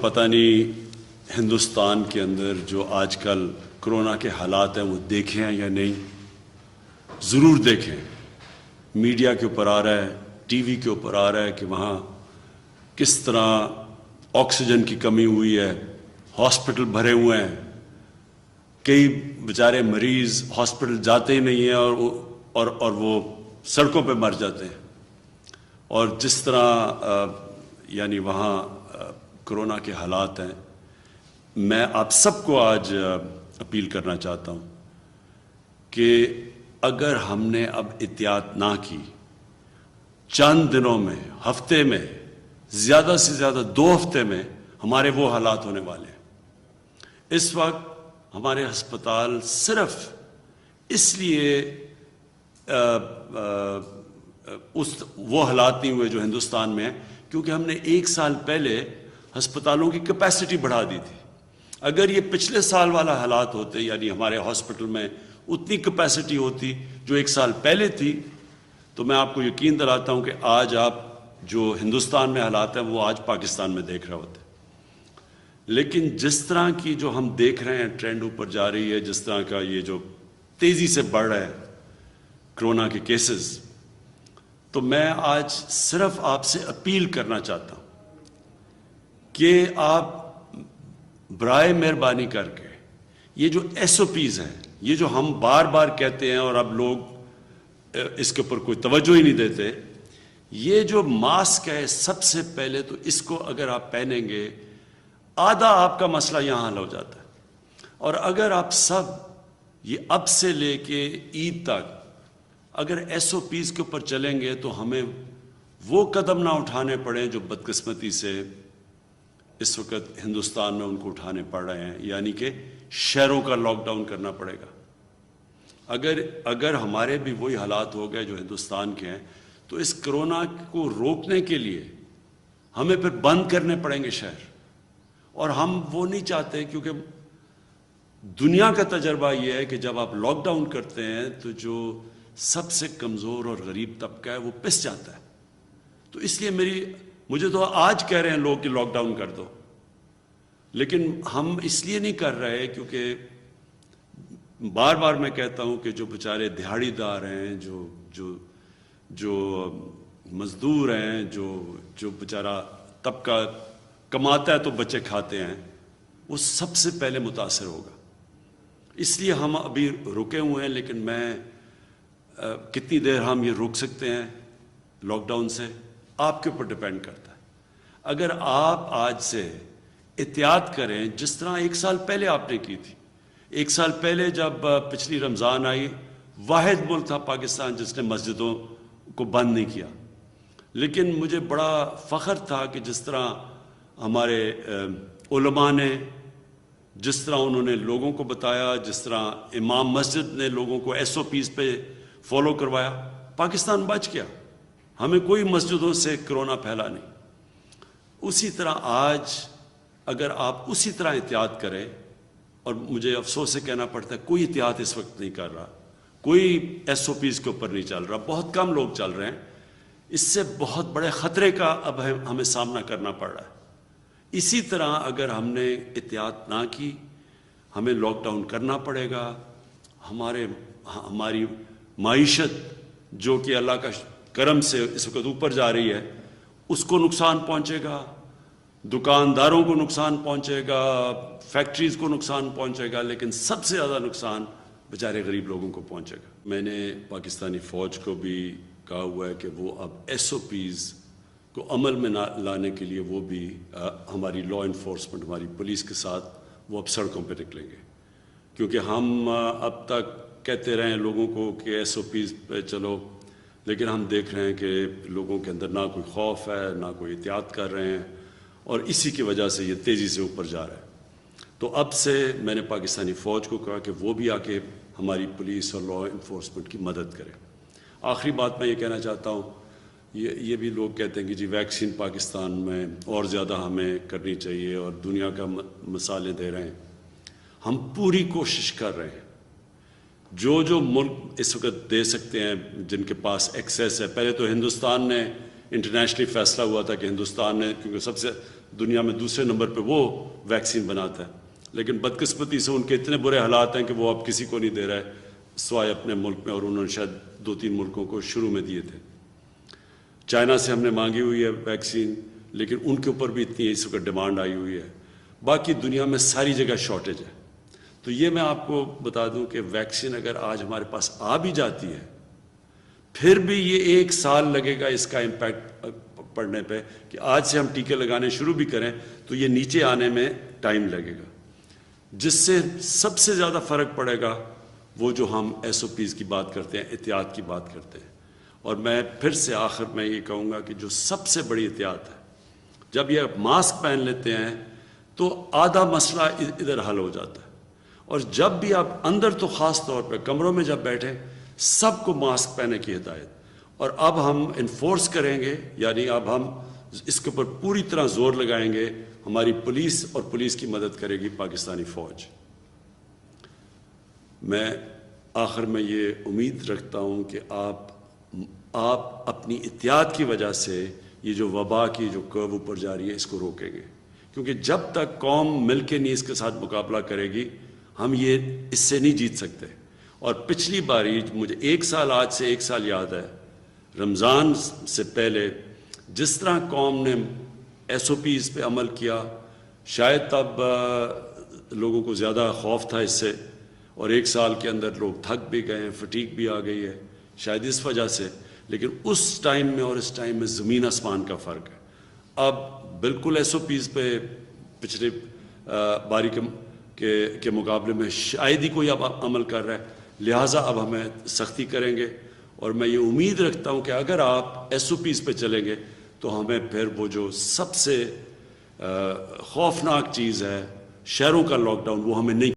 پتہ نہیں ہندوستان کے اندر جو آج کل کرونا کے حالات ہیں وہ دیکھے ہیں یا نہیں، ضرور دیکھیں۔ میڈیا کے اوپر آ رہا ہے، ٹی وی کے اوپر آ رہا ہے کہ وہاں کس طرح آکسیجن کی کمی ہوئی ہے، ہاسپٹل بھرے ہوئے ہیں، کئی بیچارے مریض ہاسپٹل جاتے ہی نہیں ہیں اور وہ سڑکوں پہ مر جاتے ہیں۔ اور جس طرح یعنی وہاں کرونا کے حالات ہیں، میں آپ سب کو آج اپیل کرنا چاہتا ہوں کہ اگر ہم نے اب احتیاط نہ کی، چند دنوں میں، ہفتے میں، زیادہ سے زیادہ 2 ہفتے میں ہمارے وہ حالات ہونے والے ہیں۔ اس وقت ہمارے ہسپتال صرف اس لیے وہ حالات نہیں ہوئے جو ہندوستان میں ہیں کیونکہ ہم نے 1 سال پہلے ہسپتالوں کی کیپیسٹی بڑھا دی تھی۔ اگر یہ پچھلے سال والا حالات ہوتے، یعنی ہمارے ہاسپٹل میں اتنی کیپیسٹی ہوتی جو 1 سال پہلے تھی، تو میں آپ کو یقین دلاتا ہوں کہ آج آپ جو ہندوستان میں حالات ہیں وہ آج پاکستان میں دیکھ رہے ہوتے۔ لیکن جس طرح کی جو ہم دیکھ رہے ہیں ٹرینڈ اوپر جا رہی ہے، جس طرح کا یہ جو تیزی سے بڑھ رہا ہے کرونا کے کیسز، تو میں آج صرف آپ سے اپیل کرنا چاہتا ہوں کہ آپ برائے مہربانی کر کے یہ جو ایس او پیز ہیں، یہ جو ہم بار بار کہتے ہیں اور اب لوگ اس کے اوپر کوئی توجہ ہی نہیں دیتے، یہ جو ماسک ہے سب سے پہلے تو اس کو اگر آپ پہنیں گے، آدھا آپ کا مسئلہ یہاں حل ہو جاتا ہے۔ اور اگر آپ سب یہ اب سے لے کے عید تک اگر ایس او پیز کے اوپر چلیں گے تو ہمیں وہ قدم نہ اٹھانے پڑیں جو بدقسمتی سے اس وقت ہندوستان میں ان کو اٹھانے پڑ رہے ہیں، یعنی کہ شہروں کا لاک ڈاؤن کرنا پڑے گا۔ اگر ہمارے بھی وہی حالات ہو گئے جو ہندوستان کے ہیں تو اس کرونا کو روکنے کے لیے ہمیں پھر بند کرنے پڑیں گے شہر، اور ہم وہ نہیں چاہتے، کیونکہ دنیا کا تجربہ یہ ہے کہ جب آپ لاک ڈاؤن کرتے ہیں تو جو سب سے کمزور اور غریب طبقہ ہے وہ پس جاتا ہے۔ تو اس لیے مجھے تو آج کہہ رہے ہیں لوگ کہ لاک ڈاؤن کر دو، لیکن ہم اس لیے نہیں کر رہے کیونکہ بار بار میں کہتا ہوں کہ جو بیچارے دہاڑی دار ہیں، جو مزدور ہیں، جو بیچارہ طبقہ کماتا ہے تو بچے کھاتے ہیں، وہ سب سے پہلے متاثر ہوگا۔ اس لیے ہم ابھی رکے ہوئے ہیں، لیکن کتنی دیر ہم یہ روک سکتے ہیں لاک ڈاؤن سے آپ کے اوپر ڈیپینڈ کرتا ہے۔ اگر آپ آج سے احتیاط کریں جس طرح 1 سال پہلے آپ نے کی تھی۔ 1 سال پہلے جب پچھلی رمضان آئی، واحد ملک تھا پاکستان جس نے مسجدوں کو بند نہیں کیا، لیکن مجھے بڑا فخر تھا کہ جس طرح ہمارے علماء نے، جس طرح انہوں نے لوگوں کو بتایا، جس طرح امام مسجد نے لوگوں کو ایس او پیز پہ فالو کروایا، پاکستان بچ گیا، ہمیں کوئی مسجدوں سے کرونا پھیلا نہیں۔ اسی طرح آج اگر آپ اسی طرح احتیاط کریں، اور مجھے افسوس سے کہنا پڑتا ہے کوئی احتیاط اس وقت نہیں کر رہا، کوئی ایس او پیز کے اوپر نہیں چل رہا، بہت کم لوگ چل رہے ہیں، اس سے بہت بڑے خطرے کا اب ہمیں سامنا کرنا پڑ رہا ہے۔ اسی طرح اگر ہم نے احتیاط نہ کی، ہمیں لاک ڈاؤن کرنا پڑے گا، ہماری معیشت جو کہ اللہ کا کرم سے اس وقت اوپر جا رہی ہے، اس کو نقصان پہنچے گا، دکانداروں کو نقصان پہنچے گا، فیکٹریز کو نقصان پہنچے گا، لیکن سب سے زیادہ نقصان بیچارے غریب لوگوں کو پہنچے گا۔ میں نے پاکستانی فوج کو بھی کہا ہوا ہے کہ وہ اب ایس او پیز کو عمل میں لانے کے لیے وہ بھی ہماری لا انفورسمنٹ، ہماری پولیس کے ساتھ وہ اب سڑکوں پہ نکلیں گے، کیونکہ ہم اب تک کہتے رہے ہیں لوگوں کو کہ ایس او پیز پہ چلو، لیکن ہم دیکھ رہے ہیں کہ لوگوں کے اندر نہ کوئی خوف ہے، نہ کوئی احتیاط کر رہے ہیں، اور اسی کی وجہ سے یہ تیزی سے اوپر جا رہا ہے۔ تو اب سے میں نے پاکستانی فوج کو کہا کہ وہ بھی آ کے ہماری پولیس اور لا انفورسمنٹ کی مدد کرے۔ آخری بات میں یہ کہنا چاہتا ہوں، یہ بھی لوگ کہتے ہیں کہ جی ویکسین پاکستان میں اور زیادہ ہمیں کرنی چاہیے اور دنیا کا مثالیں دے رہے ہیں۔ ہم پوری کوشش کر رہے ہیں، جو ملک اس وقت دے سکتے ہیں، جن کے پاس ایکسیس ہے۔ پہلے تو ہندوستان نے انٹرنیشنلی فیصلہ ہوا تھا کہ ہندوستان نے، کیونکہ سب سے دنیا میں دوسرے نمبر پہ وہ ویکسین بناتا ہے، لیکن بدقسمتی سے ان کے اتنے برے حالات ہیں کہ وہ اب کسی کو نہیں دے رہا ہے سوائے اپنے ملک میں، اور انہوں نے شاید 2-3 ملکوں کو شروع میں دیے تھے۔ چائنا سے ہم نے مانگی ہوئی ہے ویکسین، لیکن ان کے اوپر بھی اتنی اس وقت ڈیمانڈ آئی ہوئی ہے۔ باقی دنیا میں ساری جگہ شارٹیج ہے۔ تو یہ میں آپ کو بتا دوں کہ ویکسین اگر آج ہمارے پاس آ بھی جاتی ہے، پھر بھی یہ 1 سال لگے گا اس کا امپیکٹ پڑنے پہ، کہ آج سے ہم ٹیکے لگانے شروع بھی کریں تو یہ نیچے آنے میں ٹائم لگے گا۔ جس سے سب سے زیادہ فرق پڑے گا وہ جو ہم SOPs کی بات کرتے ہیں، احتیاط کی بات کرتے ہیں۔ اور میں پھر سے آخر میں یہ کہوں گا کہ جو سب سے بڑی احتیاط ہے، جب یہ ماسک پہن لیتے ہیں تو آدھا مسئلہ ادھر حل ہو جاتا ہے، اور جب بھی آپ اندر، تو خاص طور پہ کمروں میں جب بیٹھیں، سب کو ماسک پہننے کی ہدایت۔ اور اب ہم انفورس کریں گے، یعنی اب ہم اس کے اوپر پوری طرح زور لگائیں گے، ہماری پولیس، اور پولیس کی مدد کرے گی پاکستانی فوج۔ میں آخر میں یہ امید رکھتا ہوں کہ آپ اپنی احتیاط کی وجہ سے یہ جو وبا کی جو کرو اوپر جا رہی ہے اس کو روکیں گے، کیونکہ جب تک قوم مل کے نہیں اس کے ساتھ مقابلہ کرے گی، ہم یہ اس سے نہیں جیت سکتے۔ اور پچھلی باری مجھے 1 سال، آج سے 1 سال یاد ہے، رمضان سے پہلے جس طرح قوم نے SOPs پہ عمل کیا، شاید تب لوگوں کو زیادہ خوف تھا اس سے، اور 1 سال کے اندر لوگ تھک بھی گئے ہیں، فٹیگ بھی آ گئی ہے شاید اس وجہ سے، لیکن اس ٹائم میں اور اس ٹائم میں زمین آسمان کا فرق ہے۔ اب بالکل SOPs پہ پچھلے باری کے مقابلے میں شاید ہی کوئی اب عمل کر رہا ہے، لہٰذا اب ہمیں سختی کریں گے۔ اور میں یہ امید رکھتا ہوں کہ اگر آپ SOPs پہ چلیں گے تو ہمیں پھر وہ جو سب سے خوفناک چیز ہے، شہروں کا لاک ڈاؤن، وہ ہمیں نہیں